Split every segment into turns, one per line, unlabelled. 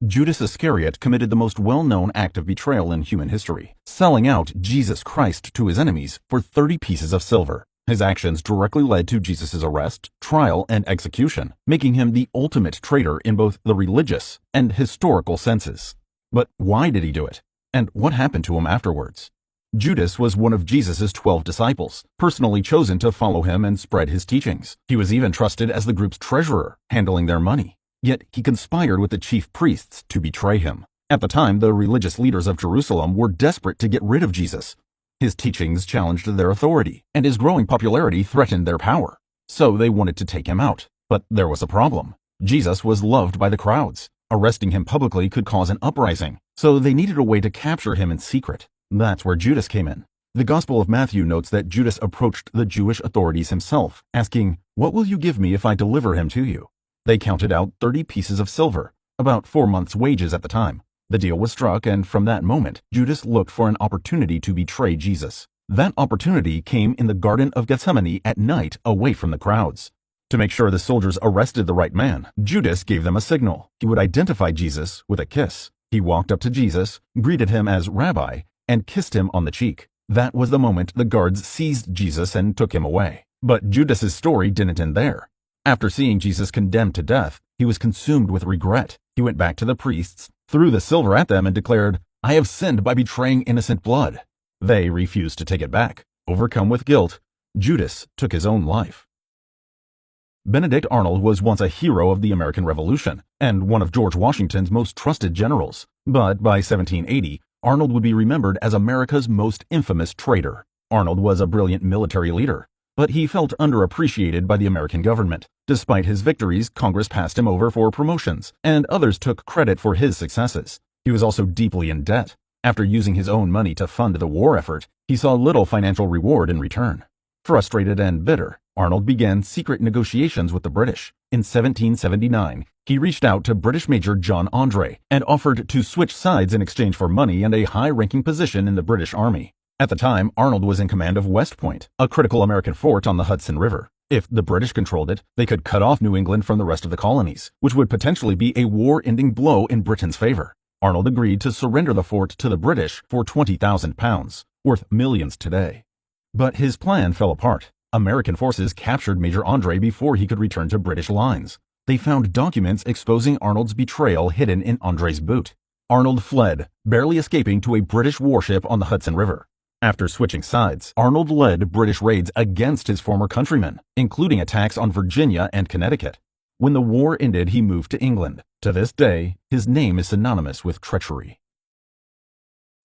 Judas Iscariot committed the most well-known act of betrayal in human history, selling out Jesus Christ to his enemies for 30 pieces of silver. His actions directly led to Jesus' arrest, trial, and execution, making him the ultimate traitor in both the religious and historical senses. But why did he do it? And what happened to him afterwards? Judas was one of Jesus' 12 disciples, personally chosen to follow him and spread his teachings. He was even trusted as the group's treasurer, handling their money. Yet he conspired with the chief priests to betray him. At the time, the religious leaders of Jerusalem were desperate to get rid of Jesus. His teachings challenged their authority, and his growing popularity threatened their power. So they wanted to take him out. But there was a problem. Jesus was loved by the crowds. Arresting him publicly could cause an uprising, so they needed a way to capture him in secret. That's where Judas came in. The Gospel of Matthew notes that Judas approached the Jewish authorities himself, asking, "What will you give me if I deliver him to you?" They counted out 30 pieces of silver, about 4 months' wages at the time. The deal was struck, and from that moment, Judas looked for an opportunity to betray Jesus. That opportunity came in the Garden of Gethsemane at night, away from the crowds. To make sure the soldiers arrested the right man, Judas gave them a signal. He would identify Jesus with a kiss. He walked up to Jesus, greeted him as Rabbi, and kissed him on the cheek. That was the moment the guards seized Jesus and took him away. But Judas's story didn't end there. After seeing Jesus condemned to death, he was consumed with regret. He went back to the priests, threw the silver at them, and declared, "I have sinned by betraying innocent blood." They refused to take it back. Overcome with guilt, Judas took his own life. Benedict Arnold was once a hero of the American Revolution and one of George Washington's most trusted generals. But by 1780, Arnold would be remembered as America's most infamous traitor. Arnold was a brilliant military leader, but he felt underappreciated by the American government. Despite his victories, Congress passed him over for promotions, and others took credit for his successes. He was also deeply in debt. After using his own money to fund the war effort, he saw little financial reward in return. Frustrated and bitter, Arnold began secret negotiations with the British. In 1779, he reached out to British Major John Andre and offered to switch sides in exchange for money and a high-ranking position in the British Army. At the time, Arnold was in command of West Point, a critical American fort on the Hudson River. If the British controlled it, they could cut off New England from the rest of the colonies, which would potentially be a war-ending blow in Britain's favor. Arnold agreed to surrender the fort to the British for £20,000, worth millions today. But his plan fell apart. American forces captured Major Andre before he could return to British lines. They found documents exposing Arnold's betrayal hidden in Andre's boot. Arnold fled, barely escaping to a British warship on the Hudson River. After switching sides, Arnold led British raids against his former countrymen, including attacks on Virginia and Connecticut. When the war ended, he moved to England. To this day, his name is synonymous with treachery.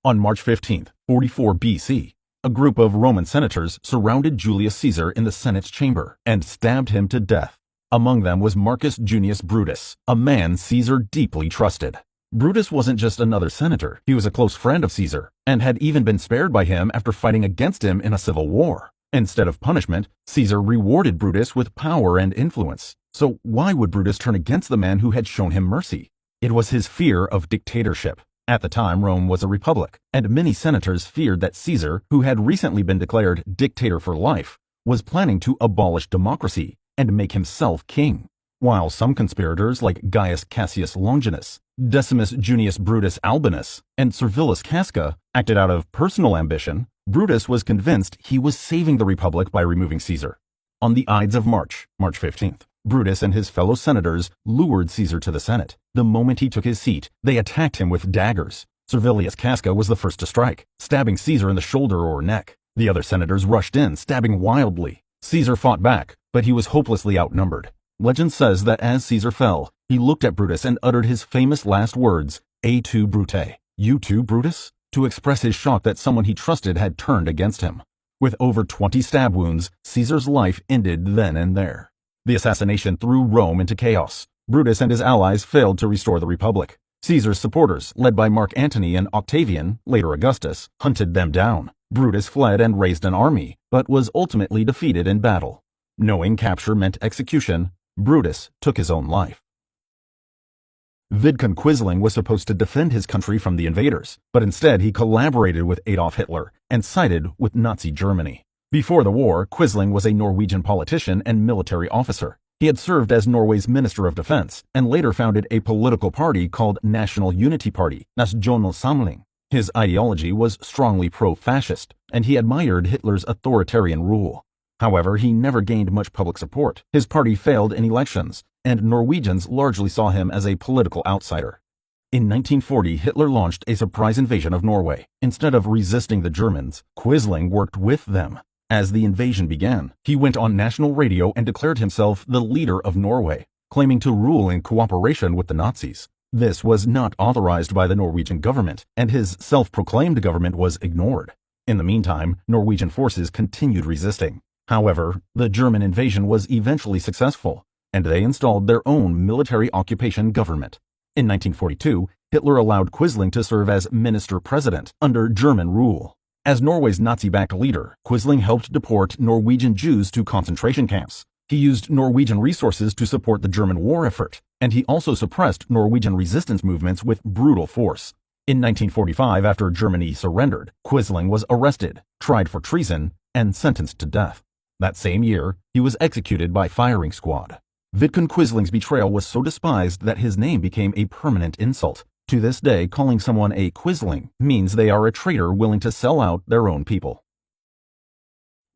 On March 15, 44 BC, a group of Roman senators surrounded Julius Caesar in the Senate's chamber and stabbed him to death. Among them was Marcus Junius Brutus, a man Caesar deeply trusted. Brutus wasn't just another senator, he was a close friend of Caesar, and had even been spared by him after fighting against him in a civil war. Instead of punishment, Caesar rewarded Brutus with power and influence. So why would Brutus turn against the man who had shown him mercy? It was his fear of dictatorship. At the time, Rome was a republic, and many senators feared that Caesar, who had recently been declared dictator for life, was planning to abolish democracy and make himself king. While some conspirators like Gaius Cassius Longinus, Decimus Junius Brutus Albinus, and Servilius Casca acted out of personal ambition, Brutus was convinced he was saving the republic by removing Caesar. On the Ides of March, March 15th, Brutus and his fellow senators lured Caesar to the Senate. The moment he took his seat, they attacked him with daggers. Servilius Casca was the first to strike, stabbing Caesar in the shoulder or neck. The other senators rushed in, stabbing wildly. Caesar fought back, but he was hopelessly outnumbered. Legend says that as Caesar fell, he looked at Brutus and uttered his famous last words, "Et tu, Brute?" "You too, Brutus?" to express his shock that someone he trusted had turned against him. With over 20 stab wounds, Caesar's life ended then and there. The assassination threw Rome into chaos. Brutus and his allies failed to restore the Republic. Caesar's supporters, led by Mark Antony and Octavian, later Augustus, hunted them down. Brutus fled and raised an army, but was ultimately defeated in battle. Knowing capture meant execution, Brutus took his own life. Vidkun Quisling was supposed to defend his country from the invaders, but instead he collaborated with Adolf Hitler and sided with Nazi Germany. Before the war, Quisling was a Norwegian politician and military officer. He had served as Norway's Minister of Defense and later founded a political party called National Unity Party, Nasjonalsamling. His ideology was strongly pro-fascist, and he admired Hitler's authoritarian rule. However, he never gained much public support. His party failed in elections, and Norwegians largely saw him as a political outsider. In 1940, Hitler launched a surprise invasion of Norway. Instead of resisting the Germans, Quisling worked with them. As the invasion began, he went on national radio and declared himself the leader of Norway, claiming to rule in cooperation with the Nazis. This was not authorized by the Norwegian government, and his self-proclaimed government was ignored. In the meantime, Norwegian forces continued resisting. However, the German invasion was eventually successful, and they installed their own military occupation government. In 1942, Hitler allowed Quisling to serve as minister-president under German rule. As Norway's Nazi-backed leader, Quisling helped deport Norwegian Jews to concentration camps. He used Norwegian resources to support the German war effort, and he also suppressed Norwegian resistance movements with brutal force. In 1945, after Germany surrendered, Quisling was arrested, tried for treason, and sentenced to death. That same year, he was executed by firing squad. Vidkun Quisling's betrayal was so despised that his name became a permanent insult. To this day, calling someone a Quisling means they are a traitor willing to sell out their own people.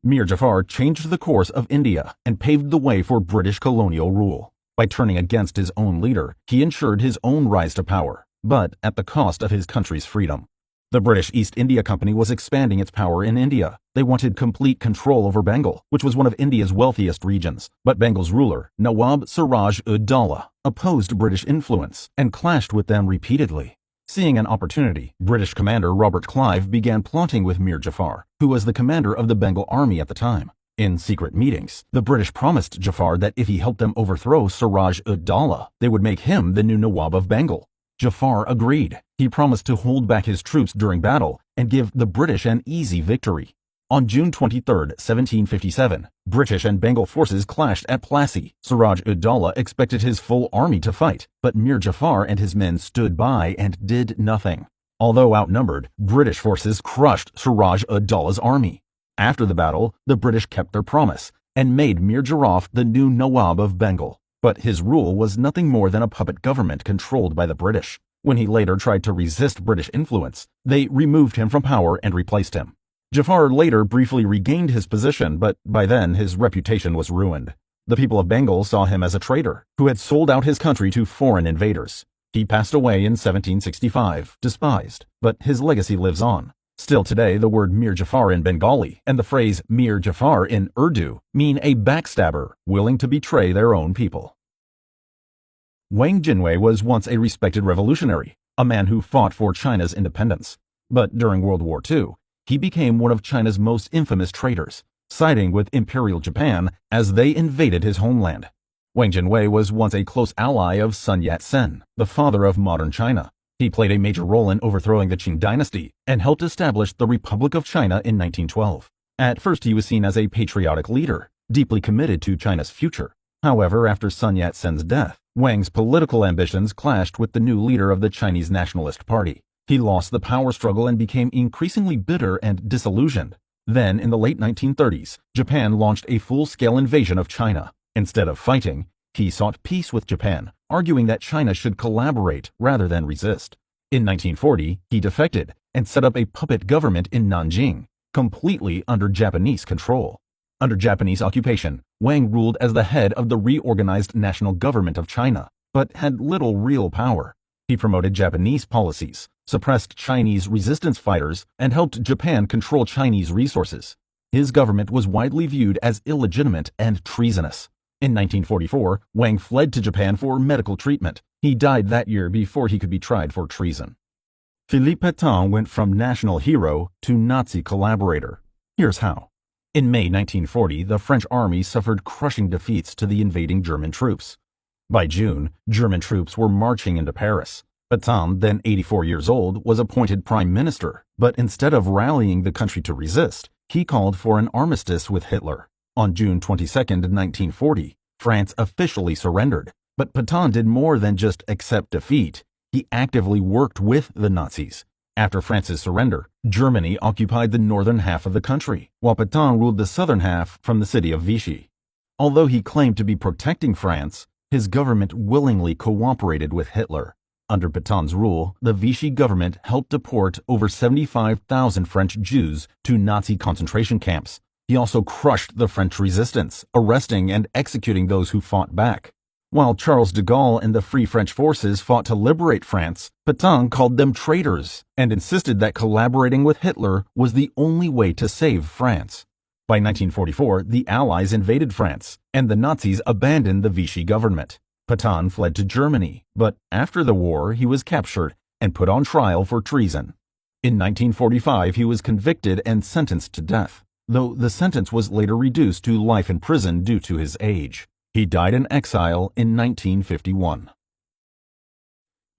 Mir Jafar changed the course of India and paved the way for British colonial rule. By turning against his own leader, he ensured his own rise to power, but at the cost of his country's freedom. The British East India Company was expanding its power in India. They wanted complete control over Bengal, which was one of India's wealthiest regions. But Bengal's ruler, Nawab Siraj-ud-Daulah, opposed British influence and clashed with them repeatedly. Seeing an opportunity, British commander Robert Clive began plotting with Mir Jafar, who was the commander of the Bengal army at the time. In secret meetings, the British promised Jafar that if he helped them overthrow Siraj-ud-Daulah, they would make him the new Nawab of Bengal. Jafar agreed. He promised to hold back his troops during battle and give the British an easy victory. On June 23, 1757, British and Bengal forces clashed at Plassey. Siraj-ud-Daulah expected his full army to fight, but Mir Jafar and his men stood by and did nothing. Although outnumbered, British forces crushed Siraj-ud-Daulah's army. After the battle, the British kept their promise and made Mir Jafar the new Nawab of Bengal. But his rule was nothing more than a puppet government controlled by the British. When he later tried to resist British influence, they removed him from power and replaced him. Jafar later briefly regained his position, but by then his reputation was ruined. The people of Bengal saw him as a traitor who had sold out his country to foreign invaders. He passed away in 1765, despised, but his legacy lives on. Still today, the word Mir Jafar in Bengali and the phrase Mir Jafar in Urdu mean a backstabber willing to betray their own people. Wang Jinwei was once a respected revolutionary, a man who fought for China's independence. But during World War II, he became one of China's most infamous traitors, siding with Imperial Japan as they invaded his homeland. Wang Jinwei was once a close ally of Sun Yat-sen, the father of modern China. He played a major role in overthrowing the Qing dynasty and helped establish the Republic of China in 1912. At first, he was seen as a patriotic leader, deeply committed to China's future. However, after Sun Yat-sen's death, Wang's political ambitions clashed with the new leader of the Chinese Nationalist Party. He lost the power struggle and became increasingly bitter and disillusioned. Then, in the late 1930s, Japan launched a full-scale invasion of China. Instead of fighting, he sought peace with Japan, arguing that China should collaborate rather than resist. In 1940, he defected and set up a puppet government in Nanjing, completely under Japanese control. Under Japanese occupation, Wang ruled as the head of the reorganized national government of China, but had little real power. He promoted Japanese policies, suppressed Chinese resistance fighters, and helped Japan control Chinese resources. His government was widely viewed as illegitimate and treasonous. In 1944, Wang fled to Japan for medical treatment. He died that year before he could be tried for treason. Philippe Pétain went from national hero to Nazi collaborator. Here's how. In May 1940, the French army suffered crushing defeats to the invading German troops. By June, German troops were marching into Paris. Pétain, then 84 years old, was appointed prime minister, but instead of rallying the country to resist, he called for an armistice with Hitler. On June 22, 1940, France officially surrendered, but Pétain did more than just accept defeat. He actively worked with the Nazis. After France's surrender, Germany occupied the northern half of the country, while Pétain ruled the southern half from the city of Vichy. Although he claimed to be protecting France, his government willingly cooperated with Hitler. Under Pétain's rule, the Vichy government helped deport over 75,000 French Jews to Nazi concentration camps. He also crushed the French resistance, arresting and executing those who fought back. While Charles de Gaulle and the Free French forces fought to liberate France, Pétain called them traitors and insisted that collaborating with Hitler was the only way to save France. By 1944, the Allies invaded France, and the Nazis abandoned the Vichy government. Pétain fled to Germany, but after the war he was captured and put on trial for treason. In 1945 he was convicted and sentenced to death, though the sentence was later reduced to life in prison due to his age. He died in exile in 1951.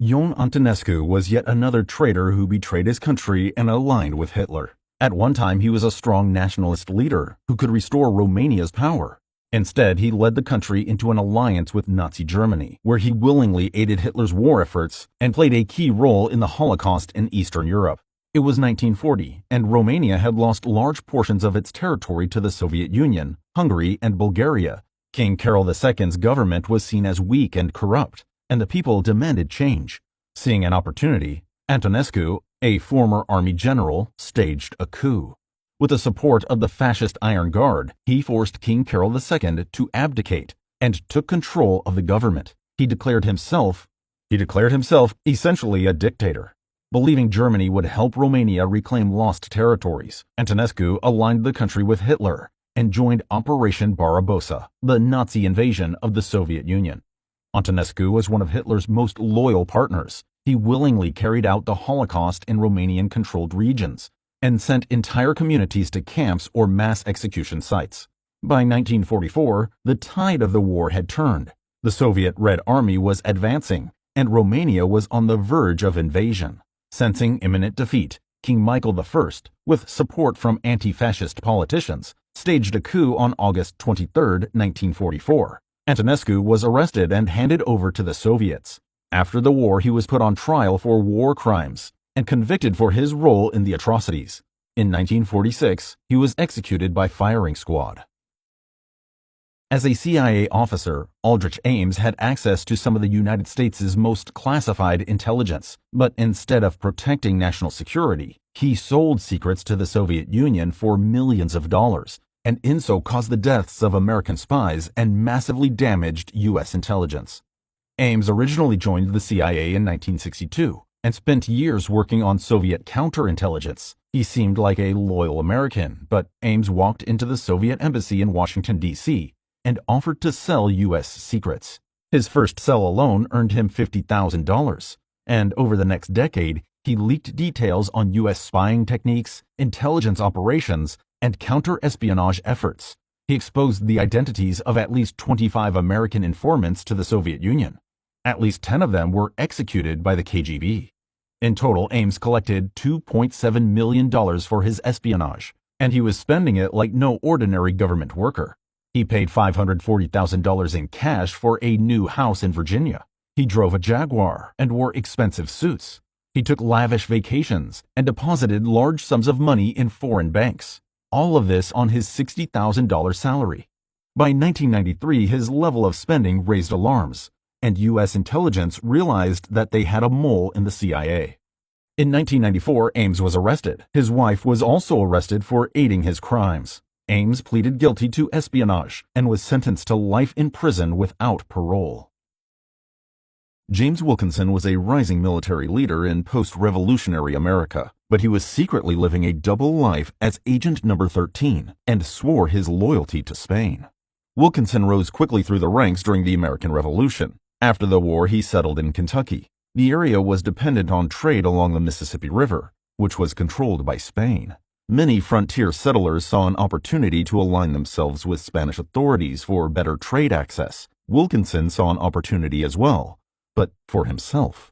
Ion Antonescu was yet another traitor who betrayed his country and aligned with Hitler. At one time he was a strong nationalist leader who could restore Romania's power. Instead, he led the country into an alliance with Nazi Germany, where he willingly aided Hitler's war efforts and played a key role in the Holocaust in Eastern Europe. It was 1940, and Romania had lost large portions of its territory to the Soviet Union, Hungary, and Bulgaria. King Carol II's government was seen as weak and corrupt, and the people demanded change. Seeing an opportunity, Antonescu, a former army general, staged a coup. With the support of the fascist Iron Guard, he forced King Carol II to abdicate and took control of the government. He declared himself essentially a dictator. Believing Germany would help Romania reclaim lost territories, Antonescu aligned the country with Hitler and joined Operation Barbarossa, the Nazi invasion of the Soviet Union. Antonescu was one of Hitler's most loyal partners. He willingly carried out the Holocaust in Romanian-controlled regions and sent entire communities to camps or mass execution sites. By 1944, the tide of the war had turned. The Soviet Red Army was advancing, and Romania was on the verge of invasion. Sensing imminent defeat, King Michael I, with support from anti-fascist politicians, staged a coup on August 23, 1944. Antonescu was arrested and handed over to the Soviets. After the war, he was put on trial for war crimes and convicted for his role in the atrocities. In 1946, he was executed by firing squad. As a CIA officer, Aldrich Ames had access to some of the United States' most classified intelligence, but instead of protecting national security, he sold secrets to the Soviet Union for millions of dollars, and in so caused the deaths of American spies and massively damaged U.S. intelligence. Ames originally joined the CIA in 1962 and spent years working on Soviet counterintelligence. He seemed like a loyal American, but Ames walked into the Soviet embassy in Washington, D.C., and offered to sell U.S. secrets. His first sell alone earned him $50,000, and over the next decade, he leaked details on U.S. spying techniques, intelligence operations, and counter-espionage efforts. He exposed the identities of at least 25 American informants to the Soviet Union. At least 10 of them were executed by the KGB. In total, Ames collected $2.7 million for his espionage, and he was spending it like no ordinary government worker. He paid $540,000 in cash for a new house in Virginia. He drove a Jaguar and wore expensive suits. He took lavish vacations and deposited large sums of money in foreign banks. All of this on his $60,000 salary. By 1993, his level of spending raised alarms, and U.S. intelligence realized that they had a mole in the CIA. In 1994, Ames was arrested. His wife was also arrested for aiding his crimes. Ames pleaded guilty to espionage and was sentenced to life in prison without parole. James Wilkinson was a rising military leader in post-revolutionary America, but he was secretly living a double life as Agent Number 13 and swore his loyalty to Spain. Wilkinson rose quickly through the ranks during the American Revolution. After the war, he settled in Kentucky. The area was dependent on trade along the Mississippi River, which was controlled by Spain. Many frontier settlers saw an opportunity to align themselves with Spanish authorities for better trade access. Wilkinson saw an opportunity as well, but for himself.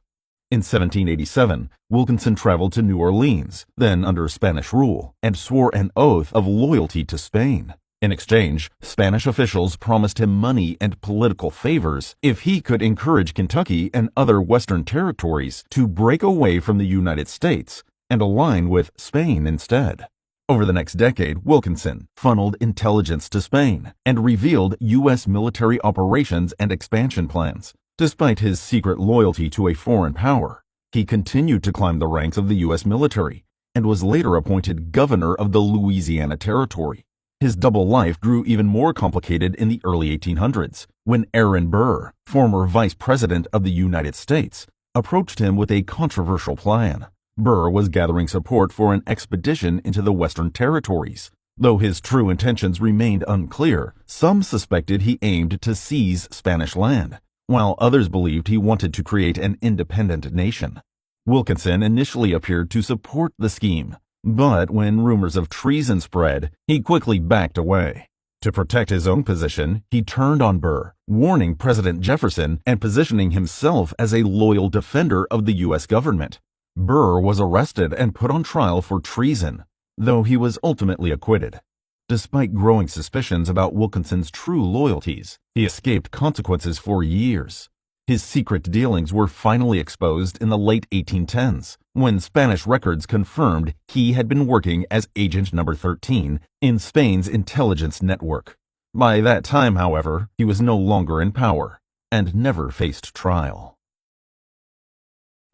In 1787, Wilkinson traveled to New Orleans, then under Spanish rule, and swore an oath of loyalty to Spain. In exchange, Spanish officials promised him money and political favors if he could encourage Kentucky and other Western territories to break away from the United States and align with Spain instead. Over the next decade, Wilkinson funneled intelligence to Spain and revealed U.S. military operations and expansion plans. Despite his secret loyalty to a foreign power, he continued to climb the ranks of the U.S. military and was later appointed governor of the Louisiana Territory. His double life grew even more complicated in the early 1800s, when Aaron Burr, former vice president of the United States, approached him with a controversial plan. Burr was gathering support for an expedition into the Western Territories. Though his true intentions remained unclear, some suspected he aimed to seize Spanish land, while others believed he wanted to create an independent nation. Wilkinson initially appeared to support the scheme, but when rumors of treason spread, he quickly backed away. To protect his own position, he turned on Burr, warning President Jefferson and positioning himself as a loyal defender of the U.S. government. Burr was arrested and put on trial for treason, though he was ultimately acquitted. Despite growing suspicions about Wilkinson's true loyalties, he escaped consequences for years. His secret dealings were finally exposed in the late 1810s, when Spanish records confirmed he had been working as Agent Number 13 in Spain's intelligence network. By that time, however, he was no longer in power and never faced trial.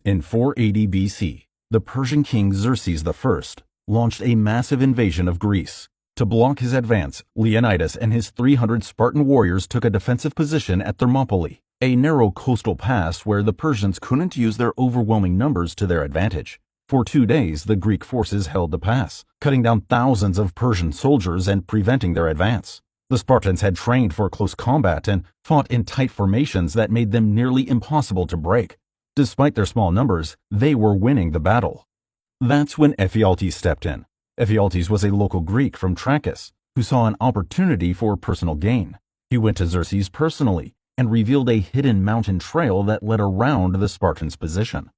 In 480 BC, the Persian king Xerxes I launched a massive invasion of Greece. To block his advance, Leonidas and his 300 Spartan warriors took a defensive position at Thermopylae, a narrow coastal pass where the Persians couldn't use their overwhelming numbers to their advantage. For 2 days, the Greek forces held the pass, cutting down thousands of Persian soldiers and preventing their advance. The Spartans had trained for close combat and fought in tight formations that made them nearly impossible to break. Despite their small numbers, they were winning the battle. That's when Ephialtes stepped in. Ephialtes was a local Greek from Trachis who saw an opportunity for personal gain. He went to Xerxes personally and revealed a hidden mountain trail that led around the Spartans' position.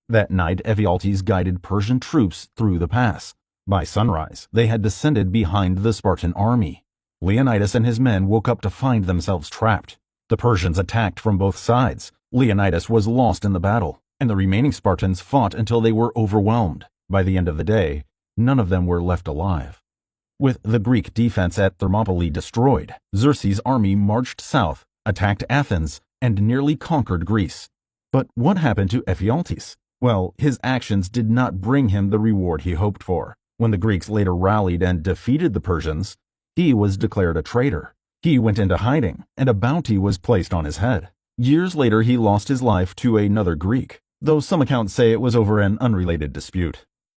That night, Ephialtes guided Persian troops through the pass. By sunrise, they had descended behind the Spartan army. Leonidas and his men woke up to find themselves trapped. The Persians attacked from both sides. Leonidas was lost in the battle, and the remaining Spartans fought until they were overwhelmed. By the end of the day, none of them were left alive. With the Greek defense at Thermopylae destroyed, Xerxes' army marched south, attacked Athens, and nearly conquered Greece. But what happened to Ephialtes? Well, his actions did not bring him the reward he hoped for. When the Greeks later rallied and defeated the Persians, he was declared a traitor. He went into hiding, and a bounty was placed on his head. Years later, he lost his life to another Greek, though some accounts say it was over an unrelated dispute.